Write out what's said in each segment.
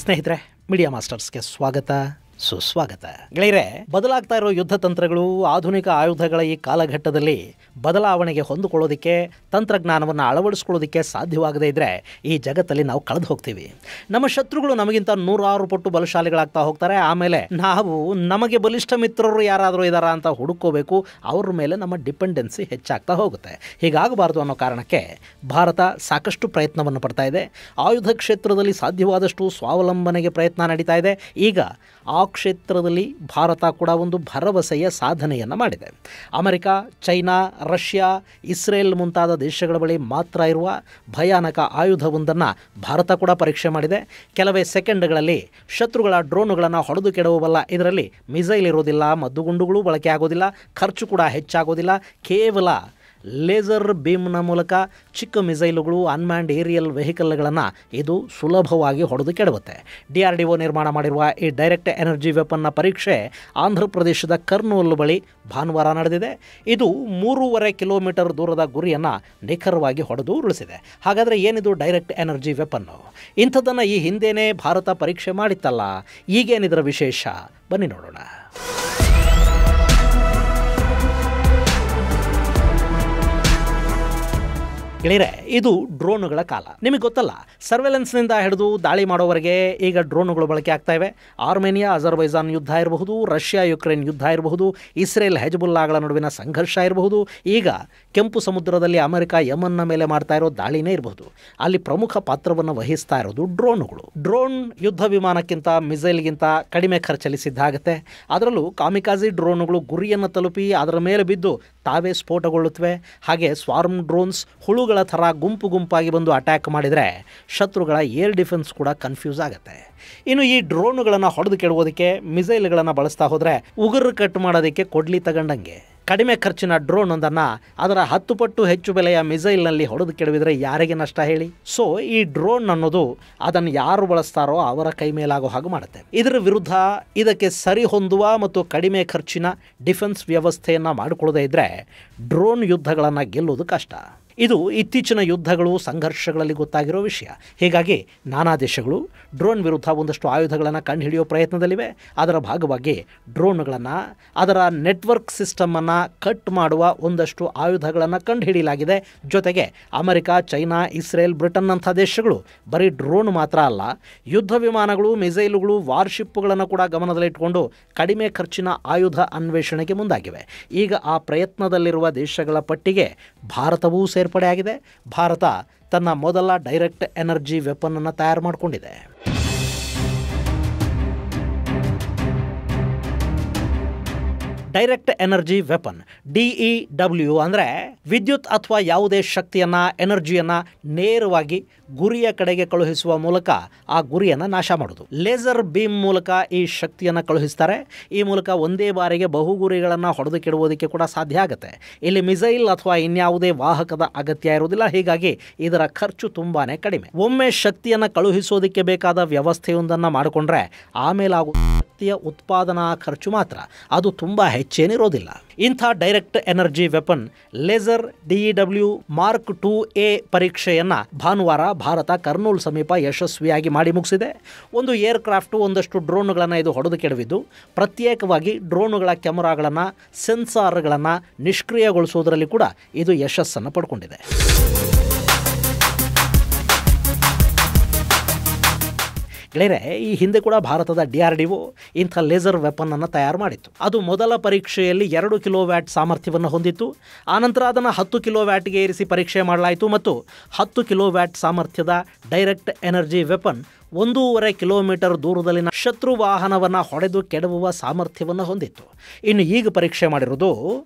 ಸ್ನೇಹಿತರೆ, ಮೀಡಿಯಾ ಮಾಸ್ಟರ್ಸ್ಗೆ ಸ್ವಾಗತ ಸುಸ್ವಾಗತ. ಗೆಳೆಯರೆ, ಬದಲಾಗ್ತಾ ಇರೋ ಯುದ್ಧ ತಂತ್ರಗಳು ಆಧುನಿಕ ಆಯುಧಗಳ ಈ ಕಾಲಘಟ್ಟದಲ್ಲಿ ಬದಲಾವಣೆಗೆ ಹೊಂದಿಕೊಳ್ಳೋದಕ್ಕೆ ತಂತ್ರಜ್ಞಾನವನ್ನು ಅಳವಡಿಸ್ಕೊಳ್ಳೋದಕ್ಕೆ ಸಾಧ್ಯವಾಗದೇ ಇದ್ದರೆ ಈ ಜಗತ್ತಲ್ಲಿ ನಾವು ಕಳೆದು ಹೋಗ್ತೀವಿ. ನಮ್ಮ ಶತ್ರುಗಳು ನಮಗಿಂತ 100 ಪಟ್ಟು ಬಲಶಾಲಿಗಳಾಗ್ತಾ ಹೋಗ್ತಾರೆ. ಆಮೇಲೆ ನಾವು ನಮಗೆ ಬಲಿಷ್ಠ ಮಿತ್ರರು ಯಾರಾದರೂ ಇದ್ದಾರಾ ಅಂತ ಹುಡುಕೋಬೇಕು. ಅವ್ರ ಮೇಲೆ ನಮ್ಮ ಡಿಪೆಂಡೆನ್ಸಿ ಹೆಚ್ಚಾಗ್ತಾ ಹೋಗುತ್ತೆ. ಹೀಗಾಗಬಾರ್ದು ಅನ್ನೋ ಕಾರಣಕ್ಕೆ ಭಾರತ ಸಾಕಷ್ಟು ಪ್ರಯತ್ನವನ್ನು ಪಡ್ತಾ ಇದೆ. ಆಯುಧ ಕ್ಷೇತ್ರದಲ್ಲಿ ಸಾಧ್ಯವಾದಷ್ಟು ಸ್ವಾವಲಂಬನೆಗೆ ಪ್ರಯತ್ನ ನಡೀತಾ ಇದೆ. ಈಗ ಆ ಕ್ಷೇತ್ರದಲ್ಲಿ ಭಾರತ ಕೂಡ ಒಂದು ಭರವಸೆಯ ಸಾಧನೆಯನ್ನು ಮಾಡಿದೆ. ಅಮೆರಿಕ, ಚೈನಾ, ರಷ್ಯಾ, ಇಸ್ರೇಲ್ ಮುಂತಾದ ದೇಶಗಳ ಬಳಿ ಮಾತ್ರ ಇರುವ ಭಯಾನಕ ಆಯುಧವೊಂದನ್ನು ಭಾರತ ಕೂಡ ಪರೀಕ್ಷೆ ಮಾಡಿದೆ. ಕೆಲವೇ ಸೆಕೆಂಡ್ಗಳಲ್ಲಿ ಶತ್ರುಗಳ ಡ್ರೋನುಗಳನ್ನು ಹೊಡೆದು ಕೆಡವಬಲ್ಲ. ಇದರಲ್ಲಿ ಮಿಸೈಲ್ ಇರೋದಿಲ್ಲ, ಮದ್ದುಗುಂಡುಗಳು ಬಳಕೆ ಆಗೋದಿಲ್ಲ, ಖರ್ಚು ಕೂಡ ಹೆಚ್ಚಾಗೋದಿಲ್ಲ. ಕೇವಲ ಲೇಸರ್ ಬೀಮ್ನ ಮೂಲಕ ಚಿಕ್ಕ ಮಿಸೈಲುಗಳು, ಅನ್ಮ್ಯಾನ್ಡ್ ಏರಿಯಲ್ ವೆಹಿಕಲ್ಗಳನ್ನು ಇದು ಸುಲಭವಾಗಿ ಹೊಡೆದು ಕೆಡವುತ್ತೆ. DRDO ನಿರ್ಮಾಣ ಮಾಡಿರುವ ಈ ಡೈರೆಕ್ಟ್ ಎನರ್ಜಿ ವೆಪನ್ನ ಪರೀಕ್ಷೆ ಆಂಧ್ರ ಪ್ರದೇಶದ ಕರ್ನೂಲ್ ಬಳಿ ಭಾನುವಾರ ನಡೆದಿದೆ. ಇದು 3.5 ಕಿಲೋಮೀಟರ್ ದೂರದ ಗುರಿಯನ್ನು ನಿಖರವಾಗಿ ಹೊಡೆದು ಉರುಳಿಸಿದೆ. ಹಾಗಾದರೆ ಏನಿದು ಡೈರೆಕ್ಟ್ ಎನರ್ಜಿ ವೆಪನ್ನು? ಇಂಥದ್ದನ್ನು ಈ ಹಿಂದೆಯೇ ಭಾರತ ಪರೀಕ್ಷೆ ಮಾಡಿತ್ತಲ್ಲ, ಈಗೇನಿದರ ವಿಶೇಷ? ಬನ್ನಿ ನೋಡೋಣ. ಗೆಳೆಯರೆ, ಇದು ಡ್ರೋನುಗಳ ಕಾಲ. ನಿಮಗೆ ಗೊತ್ತಲ್ಲ, ಸರ್ವೆಲೆನ್ಸ್ನಿಂದ ಹಿಡಿದು ದಾಳಿ ಮಾಡೋವರೆಗೆ ಈಗ ಡ್ರೋನುಗಳು ಬಳಕೆ ಆಗ್ತಾ ಇವೆ. ಆರ್ಮೇನಿಯಾ ಅಜರ್ಬೈಜಾನ್ ಯುದ್ಧ ಇರಬಹುದು, ರಷ್ಯಾ ಯುಕ್ರೇನ್ ಯುದ್ಧ ಇರಬಹುದು, ಇಸ್ರೇಲ್ ಹೆಜ್ಬುಲ್ಲಾಗಳ ನಡುವಿನ ಸಂಘರ್ಷ ಇರಬಹುದು, ಈಗ ಕೆಂಪು ಸಮುದ್ರದಲ್ಲಿ ಅಮೆರಿಕ ಯಮನ್ನ ಮೇಲೆ ಮಾಡ್ತಾ ಇರೋ ದಾಳಿನೇ ಇರಬಹುದು. ಅಲ್ಲಿ ಪ್ರಮುಖ ಪಾತ್ರವನ್ನು ವಹಿಸ್ತಾ ಇರೋದು ಡ್ರೋನುಗಳು. ಡ್ರೋನ್ ಯುದ್ಧ ವಿಮಾನಕ್ಕಿಂತ, ಮಿಸೈಲ್ಗಿಂತ ಕಡಿಮೆ ಖರ್ಚಲ್ಲಿ ಸಿದ್ಧ ಆಗುತ್ತೆ. ಅದರಲ್ಲೂ ಕಾಮಿಕಾಜಿ ಡ್ರೋನುಗಳು ಗುರಿಯನ್ನು ತಲುಪಿ ಅದರ ಮೇಲೆ ಬಿದ್ದು ತಾವೇ ಸ್ಫೋಟಗೊಳ್ಳುತ್ತವೆ. ಹಾಗೆ ಸ್ವಾರ್ಮ್ ಡ್ರೋನ್ಸ್ ಹುಳುಗಳ ಥರ ಗುಂಪು ಗುಂಪಾಗಿ ಬಂದು ಅಟ್ಯಾಕ್ ಮಾಡಿದರೆ ಶತ್ರುಗಳ ಏರ್ ಡಿಫೆನ್ಸ್ ಕೂಡ ಕನ್ಫ್ಯೂಸ್ ಆಗುತ್ತೆ. ಇನ್ನು ಈ ಡ್ರೋನುಗಳನ್ನು ಹೊಡೆದು ಕೆಡುವುದಕ್ಕೆ ಮಿಸೈಲ್ಗಳನ್ನು ಬಳಸ್ತಾ ಹೋದರೆ ಉಗುರು ಕಟ್ ಮಾಡೋದಕ್ಕೆ ಕೊಡ್ಲಿ ತಗೊಂಡಂಗೆ. ಕಡಿಮೆ ಖರ್ಚಿನ ಡ್ರೋನ್ ಒಂದನ್ನು ಅದರ 10 ಪಟ್ಟು ಹೆಚ್ಚು ಬೆಲೆಯ ಮಿಸೈಲ್ನಲ್ಲಿ ಹೊಡೆದು ಕೆಡವಿದರೆ ಯಾರಿಗೆ ನಷ್ಟ ಹೇಳಿ? ಸೊ ಈ ಡ್ರೋನ್ ಅನ್ನೋದು ಅದನ್ನು ಯಾರು ಬಳಸ್ತಾರೋ ಅವರ ಕೈ ಮೇಲಾಗೋ ಹಾಗೆ ಮಾಡುತ್ತೆ. ಇದರ ವಿರುದ್ಧ ಇದಕ್ಕೆ ಸರಿ ಹೊಂದುವ ಮತ್ತು ಕಡಿಮೆ ಖರ್ಚಿನ ಡಿಫೆನ್ಸ್ ವ್ಯವಸ್ಥೆಯನ್ನು ಮಾಡಿಕೊಳ್ಳದೇ ಇದ್ದರೆ ಡ್ರೋನ್ ಯುದ್ಧಗಳನ್ನು ಗೆಲ್ಲೋದು ಕಷ್ಟ. ಇದು ಇತ್ತೀಚಿನ ಯುದ್ಧಗಳು, ಸಂಘರ್ಷಗಳಲ್ಲಿ ಗೊತ್ತಾಗಿರೋ ವಿಷಯ. ಹೀಗಾಗಿ ನಾನಾ ದೇಶಗಳು ಡ್ರೋನ್ ವಿರುದ್ಧ ಒಂದಷ್ಟು ಆಯುಧಗಳನ್ನು ಕಂಡುಹಿಡಿಯೋ ಪ್ರಯತ್ನದಲ್ಲಿವೆ. ಅದರ ಭಾಗವಾಗಿ ಡ್ರೋನ್ಗಳನ್ನು, ಅದರ ನೆಟ್ವರ್ಕ್ ಸಿಸ್ಟಮನ್ನು ಕಟ್ ಮಾಡುವ ಒಂದಷ್ಟು ಆಯುಧಗಳನ್ನು ಕಂಡುಹಿಡಿಯಲಾಗಿದೆ. ಜೊತೆಗೆ ಅಮೆರಿಕ, ಚೈನಾ, ಇಸ್ರೇಲ್, ಬ್ರಿಟನ್ ಅಂಥ ದೇಶಗಳು ಬರೀ ಡ್ರೋನ್ ಮಾತ್ರ ಅಲ್ಲ, ಯುದ್ಧ ವಿಮಾನಗಳು, ಮಿಸೈಲುಗಳು, ವಾರ್ಶಿಪ್ಗಳನ್ನು ಕೂಡ ಗಮನದಲ್ಲಿಟ್ಟುಕೊಂಡು ಕಡಿಮೆ ಖರ್ಚಿನ ಆಯುಧ ಅನ್ವೇಷಣೆಗೆ ಮುಂದಾಗಿವೆ. ಈಗ ಆ ಪ್ರಯತ್ನದಲ್ಲಿರುವ ದೇಶಗಳ ಪಟ್ಟಿಗೆ ಭಾರತವೂ ಸೇರ್ಪಡೆಯಾಗಿದೆ. ಭಾರತ ತನ್ನ ಮೊದಲ ಡೈರೆಕ್ಟ್ ಎನರ್ಜಿ ವೆಪನ್ನನ್ನು ತಯಾರು ಮಾಡಿಕೊಂಡಿದೆ. ಡೈರೆಕ್ಟ್ ಎನರ್ಜಿ ವೆಪನ್, DEW ಅಂದರೆ ವಿದ್ಯುತ್ ಅಥವಾ ಯಾವುದೇ ಶಕ್ತಿಯನ್ನು, ಎನರ್ಜಿಯನ್ನು ನೇರವಾಗಿ ಗುರಿಯ ಕಡೆಗೆ ಕಳುಹಿಸುವ ಮೂಲಕ ಆ ಗುರಿಯನ್ನು ನಾಶ ಮಾಡೋದು. ಲೇಸರ್ ಬೀಮ್ ಮೂಲಕ ಈ ಶಕ್ತಿಯನ್ನು ಕಳುಹಿಸ್ತಾರೆ. ಈ ಮೂಲಕ ಒಂದೇ ಬಾರಿಗೆ ಬಹು ಗುರಿಗಳನ್ನು ಹೊಡೆದು ಕೆಡುವುದಕ್ಕೆ ಕೂಡ ಸಾಧ್ಯ ಆಗುತ್ತೆ. ಇಲ್ಲಿ ಮಿಸೈಲ್ ಅಥವಾ ಇನ್ಯಾವುದೇ ವಾಹಕದ ಅಗತ್ಯ ಇರುವುದಿಲ್ಲ. ಹೀಗಾಗಿ ಇದರ ಖರ್ಚು ತುಂಬಾ ಕಡಿಮೆ. ಒಮ್ಮೆ ಶಕ್ತಿಯನ್ನು ಕಳುಹಿಸೋದಕ್ಕೆ ಬೇಕಾದ ವ್ಯವಸ್ಥೆಯೊಂದನ್ನು ಮಾಡಿಕೊಂಡ್ರೆ ಆಮೇಲೆ ಆಗುವ ಶಕ್ತಿಯ ಉತ್ಪಾದನಾ ಖರ್ಚು ಮಾತ್ರ, ಅದು ತುಂಬ ಹೆಚ್ಚೇನಿರೋದಿಲ್ಲ. ಇಂಥ direct energy weapon laser DEW mark 2A ಪರೀಕ್ಷೆಯನ್ನು ಭಾನುವಾರ ಭಾರತ ಕರ್ನೂಲ್ ಸಮೀಪ ಯಶಸ್ವಿಯಾಗಿ ಮಾಡಿ ಮುಗಿಸಿದೆ. ಒಂದು ಏರ್ಕ್ರಾಫ್ಟು, ಒಂದಷ್ಟು ಡ್ರೋನುಗಳನ್ನು ಇದು ಹೊಡೆದು ಕೆಡವಿದ್ದು, ಪ್ರತ್ಯೇಕವಾಗಿ ಡ್ರೋನುಗಳ ಕ್ಯಾಮರಾಗಳನ್ನು, ಸೆನ್ಸಾರ್ಗಳನ್ನು ನಿಷ್ಕ್ರಿಯಗೊಳಿಸುವುದರಲ್ಲಿ ಕೂಡ ಇದು ಯಶಸ್ಸನ್ನು ಪಡ್ಕೊಂಡಿದೆ. ಗೆಳೆಯರೆ, ಈ ಹಿಂದೆ ಕೂಡ ಭಾರತದ DRDO ಇಂಥ ಲೇಸರ್ ವೆಪನ್ನನ್ನು ತಯಾರು ಮಾಡಿತ್ತು. ಅದು ಮೊದಲ ಪರೀಕ್ಷೆಯಲ್ಲಿ 2 ಕಿಲೋವ್ಯಾಟ್ ಸಾಮರ್ಥ್ಯವನ್ನು ಹೊಂದಿತ್ತು. ಆನಂತರ ಅದನ್ನು 10 ಕಿಲೋವ್ಯಾಟ್ಗೆ ಏರಿಸಿ ಪರೀಕ್ಷೆ ಮಾಡಲಾಯಿತು ಮತ್ತು 10 ಕಿಲೋವ್ಯಾಟ್ ಸಾಮರ್ಥ್ಯದ ಡೈರೆಕ್ಟ್ ಎನರ್ಜಿ ವೆಪನ್ 1.5 ಕಿಲೋಮೀಟರ್ ದೂರದಲ್ಲಿನ ಶತ್ರು ವಾಹನವನ್ನು ಹೊಡೆದು ಕೆಡವುವ ಸಾಮರ್ಥ್ಯವನ್ನು ಹೊಂದಿತ್ತು. ಇನ್ನು ಈಗ ಪರೀಕ್ಷೆ ಮಾಡಿರೋದು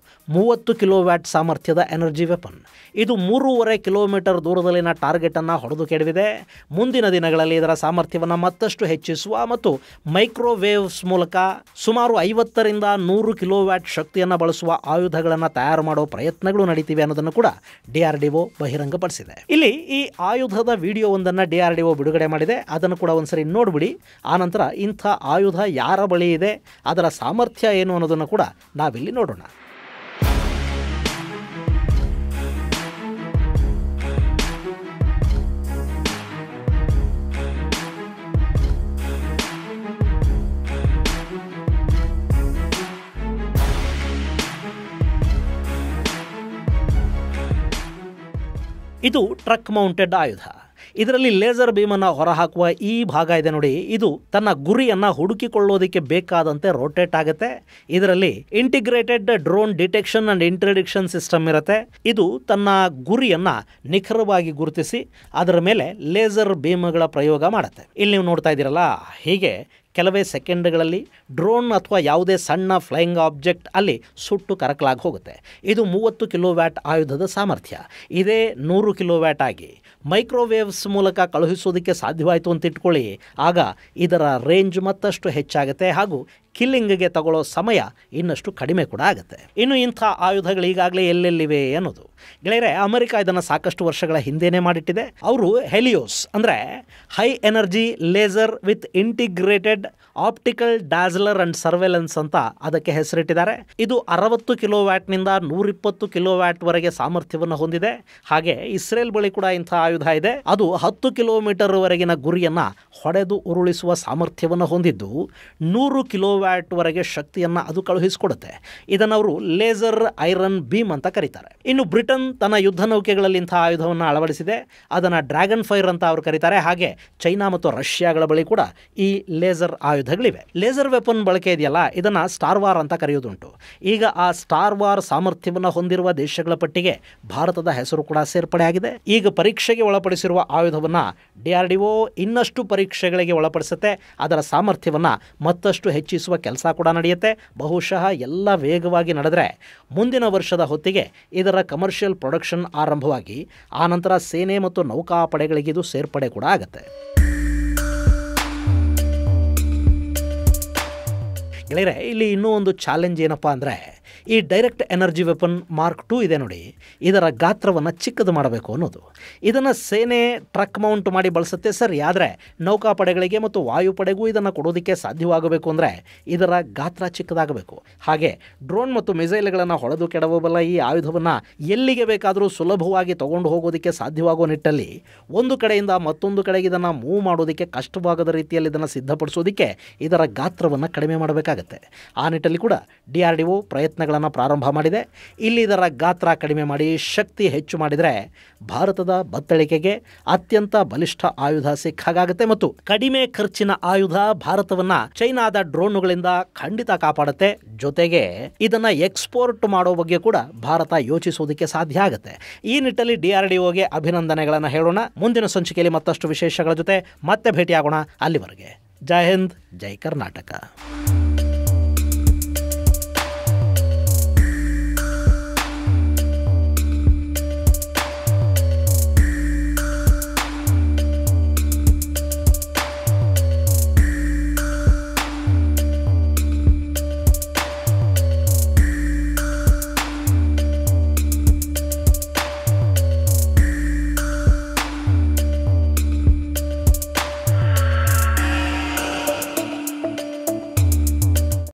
30 ಕಿಲೋವ್ಯಾಟ್ ಸಾಮರ್ಥ್ಯದ ಎನರ್ಜಿ ವೆಪನ್. ಇದು 3.5 ಕಿಲೋಮೀಟರ್ ದೂರದಲ್ಲಿನ ಟಾರ್ಗೆಟನ್ನು ಹೊಡೆದು ಕೆಡವಿದೆ. ಮುಂದಿನ ದಿನಗಳಲ್ಲಿ ಇದರ ಸಾಮರ್ಥ್ಯವನ್ನು ಮತ್ತಷ್ಟು ಹೆಚ್ಚಿಸುವ ಮತ್ತು ಮೈಕ್ರೋವೇವ್ಸ್ ಮೂಲಕ ಸುಮಾರು 50ರಿಂದ 100 ಕಿಲೋವ್ಯಾಟ್ ಶಕ್ತಿಯನ್ನು ಬಳಸುವ ಆಯುಧಗಳನ್ನು ತಯಾರು ಮಾಡೋ ಪ್ರಯತ್ನಗಳು ನಡೀತಿವೆ ಅನ್ನೋದನ್ನು ಕೂಡ DRDO ಬಹಿರಂಗಪಡಿಸಿದೆ. ಇಲ್ಲಿ ಈ ಆಯುಧದ ವಿಡಿಯೋವೊಂದನ್ನು DRDO ಬಿಡುಗಡೆ ಮಾಡಿದೆ. ಅದನ್ನು ಕೂಡ ಒಂದ್ಸರಿ ನೋಡ್ಬಿಡಿ. ಆನಂತರ ಇಂಥ ಆಯುಧ ಯಾರ ಬಳಿ ಇದೆ, ಅದರ ಸಾಮರ್ಥ್ಯ ಏನು ಅನ್ನೋದನ್ನು ಕೂಡ ನಾವಿಲ್ಲಿ ನೋಡೋಣ. ಇದು ಟ್ರಕ್ ಮೌಂಟೆಡ್ ಆಯುಧ. ಇದರಲ್ಲಿ ಲೇಸರ್ ಬೀಮನ್ನು ಹೊರಹಾಕುವ ಈ ಭಾಗ ಇದೆ ನೋಡಿ, ಇದು ತನ್ನ ಗುರಿಯನ್ನು ಹುಡುಕಿಕೊಳ್ಳೋದಕ್ಕೆ ಬೇಕಾದಂತೆ ರೋಟೇಟ್ ಆಗುತ್ತೆ. ಇದರಲ್ಲಿ integrated drone detection and interdiction system ಇರುತ್ತೆ. ಇದು ತನ್ನ ಗುರಿಯನ್ನು ನಿಖರವಾಗಿ ಗುರುತಿಸಿ ಅದರ ಮೇಲೆ ಲೇಸರ್ ಬೀಮ್ಗಳ ಪ್ರಯೋಗ ಮಾಡುತ್ತೆ. ಇಲ್ಲಿ ನೀವು ನೋಡ್ತಾ ಇದ್ದೀರಲ್ಲ, ಹೀಗೆ ಕೆಲವೇ ಸೆಕೆಂಡ್ಗಳಲ್ಲಿ ಡ್ರೋನ್ ಅಥವಾ ಯಾವುದೇ ಸಣ್ಣ ಫ್ಲೈಯಿಂಗ್ ಆಬ್ಜೆಕ್ಟ್ ಅಲ್ಲಿ ಸುಟ್ಟು ಕರಕಲಾಗಿ ಹೋಗುತ್ತೆ. ಇದು 30 ಕಿಲೋವ್ಯಾಟ್ ಆಯುಧದ ಸಾಮರ್ಥ್ಯ. ಇದೇ 100 ಕಿಲೋವ್ಯಾಟ್ ಆಗಿ ಮೈಕ್ರೋವೇವ್ಸ್ ಮೂಲಕ ಕಳುಹಿಸೋದಕ್ಕೆ ಸಾಧ್ಯವಾಯಿತು ಅಂತ ಇಟ್ಕೊಳ್ಳಿ. ಆಗ ಇದರ ರೇಂಜ್ ಮತ್ತಷ್ಟು ಹೆಚ್ಚಾಗುತ್ತೆ ಹಾಗೂ ಕಿಲ್ಲಿಂಗ್ಗೆ ತಗೊಳ್ಳೋ ಸಮಯ ಇನ್ನಷ್ಟು ಕಡಿಮೆ ಕೂಡ ಆಗುತ್ತೆ. ಇನ್ನು ಇಂಥ ಆಯುಧಗಳು ಈಗಾಗಲೇ ಎಲ್ಲೆಲ್ಲಿವೆ ಅನ್ನೋದು ಗೆಳೆಯರೆ, ಅಮೆರಿಕ ಇದನ್ನು ಸಾಕಷ್ಟು ವರ್ಷಗಳ ಹಿಂದೆನೇ ಮಾಡಿಟ್ಟಿದೆ. ಅವರು ಹೆಲಿಯೋಸ್ ಅಂದರೆ high energy laser with integrated optical dazzler and surveillance ಅಂತ ಅದಕ್ಕೆ ಹೆಸರಿಟ್ಟಿದ್ದಾರೆ. ಇದು 60 ಕಿಲೋವ್ಯಾಟ್ನಿಂದ 120 ಕಿಲೋವ್ಯಾಟ್ ವರೆಗೆ ಸಾಮರ್ಥ್ಯವನ್ನು ಹೊಂದಿದೆ. ಹಾಗೆ ಇಸ್ರೇಲ್ ಬಳಿ ಕೂಡ ಇಂಥ ಆಯುಧ ಇದೆ. ಅದು 10 ಕಿಲೋಮೀಟರ್ ವರೆಗಿನ ಗುರಿಯನ್ನು ಹೊಡೆದು ಉರುಳಿಸುವ ಸಾಮರ್ಥ್ಯವನ್ನು ಹೊಂದಿದ್ದು 100 ಕಿಲೋವ್ಯಾಟ್ ವರೆಗೆ ಶಕ್ತಿಯನ್ನು ಅದು ಕಳುಹಿಸಿಕೊಡುತ್ತೆ. ಇದನ್ನು ಅವರು ಲೇಸರ್ ಐರನ್ ಬೀಮ್ ಅಂತ ಕರೀತಾರೆ. ಇನ್ನು ಬ್ರಿಟನ್ ತನ್ನ ಯುದ್ಧ ನೌಕೆಗಳಲ್ಲಿ ಇಂಥ ಆಯುಧವನ್ನು ಅಳವಡಿಸಿದೆ. ಅದನ್ನು ಡ್ರ್ಯಾಗನ್ ಫೈರ್ ಅಂತ ಅವರು ಕರೀತಾರೆ. ಹಾಗೆ ಚೈನಾ ಮತ್ತು ರಷ್ಯಾಗಳ ಬಳಿ ಕೂಡ ಈ ಲೇಸರ್ ಆಯುಧಗಳಿವೆ. ಲೇಸರ್ ವೆಪನ್ ಬಳಕೆ ಇದೆಯಲ್ಲ, ಇದನ್ನು ಸ್ಟಾರ್ ವಾರ್ ಅಂತ ಕರೆಯುವುದುಂಟು. ಈಗ ಆ ಸ್ಟಾರ್ ವಾರ್ ಸಾಮರ್ಥ್ಯವನ್ನು ಹೊಂದಿರುವ ದೇಶಗಳ ಪಟ್ಟಿಗೆ ಭಾರತದ ಹೆಸರು ಕೂಡ ಸೇರ್ಪಡೆಯಾಗಿದೆ. ಈಗ ಪರೀಕ್ಷೆಗೆ ಒಳಪಡಿಸಿರುವ ಆಯುಧವನ್ನು DRDO ಇನ್ನಷ್ಟು ಪರೀಕ್ಷೆಗಳಿಗೆ ಒಳಪಡಿಸುತ್ತೆ. ಅದರ ಸಾಮರ್ಥ್ಯವನ್ನು ಮತ್ತಷ್ಟು ಹೆಚ್ಚಿಸುವ ಕೆಲಸ ಕೂಡ ನಡೆಯುತ್ತೆ. ಬಹುಶಃ ಎಲ್ಲ ವೇಗವಾಗಿ ನಡೆದರೆ ಮುಂದಿನ ವರ್ಷದ ಹೊತ್ತಿಗೆ ಇದರ ಕಮರ್ಷಿಯಲ್ ಪ್ರೊಡಕ್ಷನ್ ಆರಂಭವಾಗಿ ಆನಂತರ ಸೇನೆ ಮತ್ತು ನೌಕಾಪಡೆಗಳಿಗೆ ಇದು ಸೇರ್ಪಡೆ ಕೂಡ ಆಗುತ್ತೆ. ಗೆಳೆಯರೆ, ಇಲ್ಲಿ ಇನ್ನೂ ಒಂದು ಚಾಲೆಂಜ್ ಏನಪ್ಪ ಅಂದರೆ, ಈ ಡೈರೆಕ್ಟ್ ಎನರ್ಜಿ ವೆಪನ್ ಮಾರ್ಕ್ 2 ಇದೆ ನೋಡಿ, ಇದರ ಗಾತ್ರವನ್ನು ಚಿಕ್ಕದು ಮಾಡಬೇಕು ಅನ್ನೋದು. ಇದನ್ನು ಸೇನೆ ಟ್ರಕ್ ಮೌಂಟ್ ಮಾಡಿ ಬಳಸುತ್ತೆ ಸರಿ, ಆದರೆ ನೌಕಾಪಡೆಗಳಿಗೆ ಮತ್ತು ವಾಯುಪಡೆಗೂ ಇದನ್ನು ಕೊಡೋದಕ್ಕೆ ಸಾಧ್ಯವಾಗಬೇಕು ಅಂದರೆ ಇದರ ಗಾತ್ರ ಚಿಕ್ಕದಾಗಬೇಕು. ಹಾಗೆ ಡ್ರೋನ್ ಮತ್ತು ಮಿಸೈಲ್ಗಳನ್ನು ಹೊಡೆದು ಕೆಡವಬಲ್ಲ ಈ ಆಯುಧವನ್ನು ಎಲ್ಲಿಗೆ ಬೇಕಾದರೂ ಸುಲಭವಾಗಿ ತಗೊಂಡು ಹೋಗೋದಕ್ಕೆ ಸಾಧ್ಯವಾಗುವ ನಿಟ್ಟಲ್ಲಿ ಒಂದು ಕಡೆಯಿಂದ ಮತ್ತೊಂದು ಕಡೆಗೆ ಇದನ್ನು ಮೂವ್ ಮಾಡೋದಕ್ಕೆ ಕಷ್ಟವಾಗದ ರೀತಿಯಲ್ಲಿ ಇದನ್ನು ಸಿದ್ಧಪಡಿಸೋದಕ್ಕೆ ಇದರ ಗಾತ್ರವನ್ನು ಕಡಿಮೆ ಮಾಡಬೇಕಾಗತ್ತೆ. ಆ ನಿಟ್ಟಲ್ಲಿ ಕೂಡ DRDO ಪ್ರಯತ್ನಗಳನ್ನು ಪ್ರಾರಂಭ ಮಾಡಿದೆ. ಇಲ್ಲಿ ಇದರ ಗಾತ್ರ ಕಡಿಮೆ ಮಾಡಿ ಶಕ್ತಿ ಹೆಚ್ಚು ಮಾಡಿದರೆ ಭಾರತದ ಬತ್ತಳಿಕೆಗೆ ಅತ್ಯಂತ ಬಲಿಷ್ಠ ಆಯುಧ ಸಿಕ್ಕಾಗುತ್ತೆ ಮತ್ತು ಕಡಿಮೆ ಖರ್ಚಿನ ಆಯುಧ ಭಾರತವನ್ನ ಚೈನಾದ ಡ್ರೋನ್ಗಳಿಂದ ಖಂಡಿತ ಕಾಪಾಡುತ್ತೆ. ಜೊತೆಗೆ ಇದನ್ನ ಎಕ್ಸ್ಪೋರ್ಟ್ ಮಾಡೋ ಬಗ್ಗೆ ಕೂಡ ಭಾರತ ಯೋಚಿಸೋದಕ್ಕೆ ಸಾಧ್ಯ ಆಗುತ್ತೆ. ಈ ನಿಟ್ಟಲ್ಲಿ DRDOಗೆ ಅಭಿನಂದನೆಗಳನ್ನು ಹೇಳೋಣ. ಮುಂದಿನ ಸಂಚಿಕೆಯಲ್ಲಿ ಮತ್ತಷ್ಟು ವಿಶೇಷಗಳ ಜೊತೆ ಮತ್ತೆ ಭೇಟಿಯಾಗೋಣ. ಅಲ್ಲಿವರೆಗೆ ಜೈ ಹಿಂದ್, ಜೈ ಕರ್ನಾಟಕ.